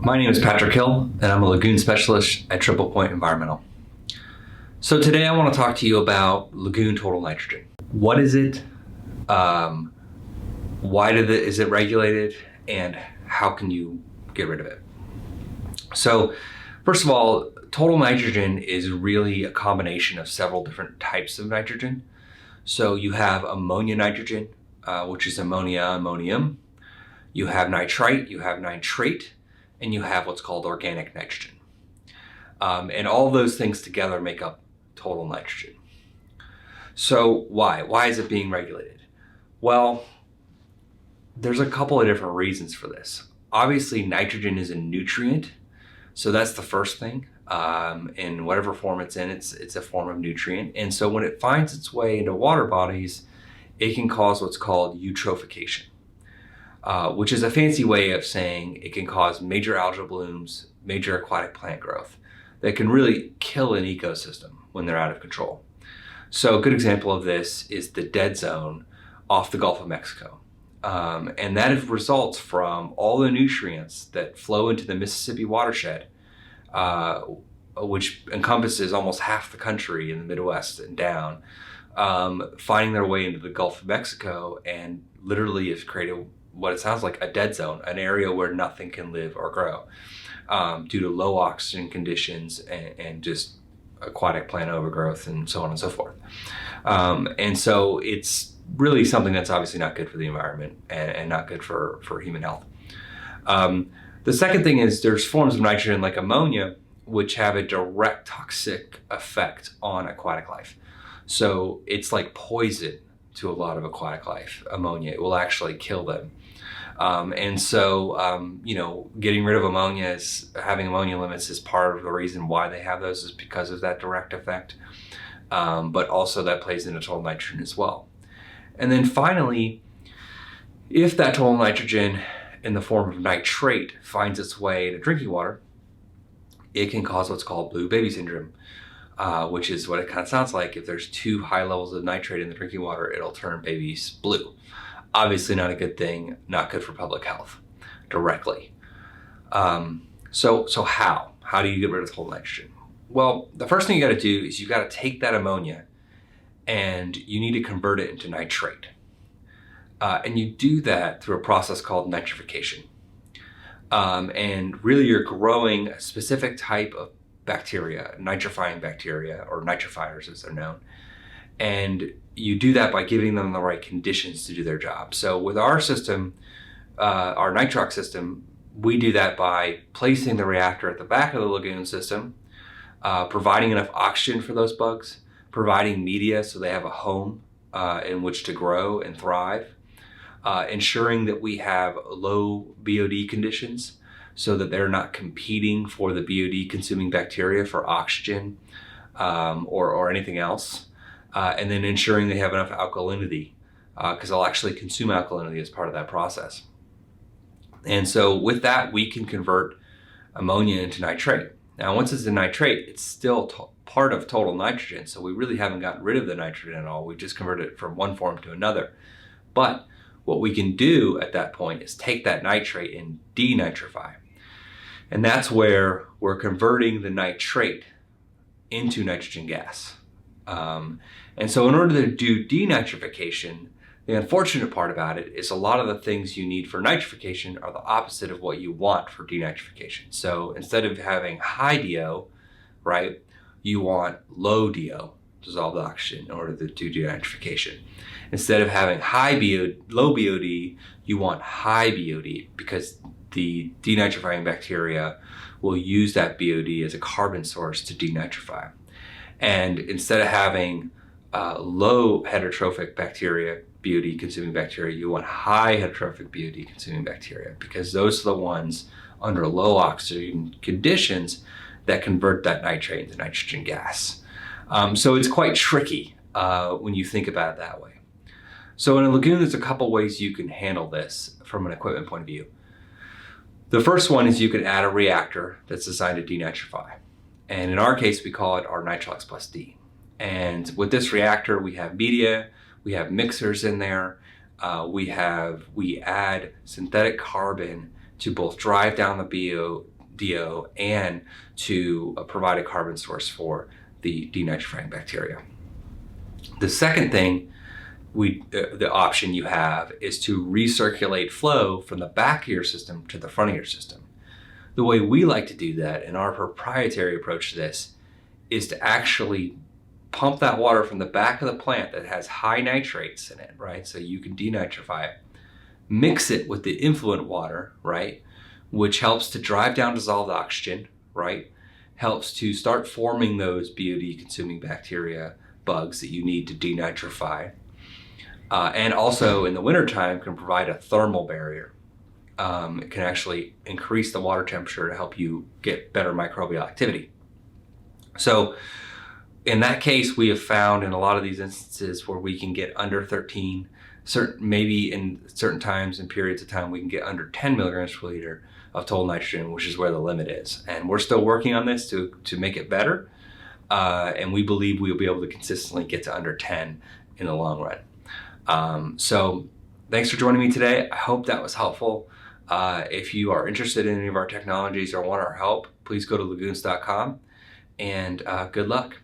My name is Patrick Hill, and I'm a Lagoon specialist at Triple Point Environmental. So today I want to talk to you about Lagoon total nitrogen. What is it? Why is it regulated? And how can you get rid of it? So first of all, total nitrogen is really a combination of several different types of nitrogen. So you have ammonia nitrogen, which is ammonia, ammonium. You have nitrite, you have nitrate, and you have what's called organic nitrogen. And all those things together make up total nitrogen. So why? Why is it being regulated? Well, there's a couple of different reasons for this. Obviously, nitrogen is a nutrient, so that's the first thing. In whatever form it's in, it's a form of nutrient. And so when it finds its way into water bodies, it can cause what's called eutrophication. Which is a fancy way of saying it can cause major algal blooms, major aquatic plant growth that can really kill an ecosystem when they're out of control. So a good example of this is the dead zone off the Gulf of Mexico. And that results from all the nutrients that flow into the Mississippi watershed, which encompasses almost half the country in the Midwest and down, finding their way into the Gulf of Mexico and literally has created what it sounds like a dead zone, an area where nothing can live or grow due to low oxygen conditions and just aquatic plant overgrowth and so on and so forth. And so it's really something that's obviously not good for the environment and not good for human health. The second thing is there's forms of nitrogen like ammonia, which have a direct toxic effect on aquatic life. So it's like poison to a lot of aquatic life, ammonia. It will actually kill them. And so, getting rid of ammonia, having ammonia limits is part of the reason why they have those, is because of that direct effect. But also that plays into total nitrogen as well. And then finally, if that total nitrogen in the form of nitrate finds its way into drinking water, it can cause what's called blue baby syndrome, which is what it kind of sounds like. If there's too high levels of nitrate in the drinking water, it'll turn babies blue. Obviously not a good thing, not good for public health directly. So how? How do you get rid of total nitrogen? Well, the first thing you gotta do is you gotta take that ammonia and you need to convert it into nitrate. And you do that through a process called nitrification. And really you're growing a specific type of bacteria, nitrifying bacteria, or nitrifiers as they're known. And you do that by giving them the right conditions to do their job. So with our system, our nitrox system, we do that by placing the reactor at the back of the lagoon system, providing enough oxygen for those bugs, providing media so they have a home in which to grow and thrive, ensuring that we have low BOD conditions so that they're not competing for the BOD consuming bacteria for oxygen or anything else. And then ensuring they have enough alkalinity, because they'll actually consume alkalinity as part of that process. And so with that, we can convert ammonia into nitrate. Now, once it's in nitrate, it's still part of total nitrogen, so we really haven't gotten rid of the nitrogen at all. We've just converted it from one form to another. But what we can do at that point is take that nitrate and denitrify. And that's where we're converting the nitrate into nitrogen gas. And so in order to do denitrification, the unfortunate part about it is a lot of the things you need for nitrification are the opposite of what you want for denitrification. So instead of having high DO, right, you want low DO, dissolved oxygen, in order to do denitrification. Instead of having low BOD, you want high BOD, because the denitrifying bacteria will use that BOD as a carbon source to denitrify. And instead of having low heterotrophic bacteria, BOD consuming bacteria, you want high heterotrophic BOD consuming bacteria, because those are the ones under low oxygen conditions that convert that nitrate into nitrogen gas. So it's quite tricky when you think about it that way. So in a lagoon, there's a couple ways you can handle this from an equipment point of view. The first one is you can add a reactor that's designed to denitrify. And in our case, we call it our Nitrox plus D. And with this reactor, we have media, we have mixers in there, we add synthetic carbon to both drive down the DO and to provide a carbon source for the denitrifying bacteria. The second thing the option you have is to recirculate flow from the back of your system to the front of your system. The way we like to do that, and our proprietary approach to this, is to actually pump that water from the back of the plant that has high nitrates in it, right? So you can denitrify it, mix it with the influent water, right? Which helps to drive down dissolved oxygen, right? Helps to start forming those BOD consuming bacteria, bugs that you need to denitrify. And also in the wintertime can provide a thermal barrier. It can actually increase the water temperature to help you get better microbial activity. So in that case, we have found in a lot of these instances where we can get under 13, maybe in certain times and periods of time, we can get under 10 milligrams per liter of total nitrogen, which is where the limit is. And we're still working on this to make it better. And we believe we'll be able to consistently get to under 10 in the long run. So thanks for joining me today. I hope that was helpful. If you are interested in any of our technologies or want our help, please go to lagoons.com, and good luck.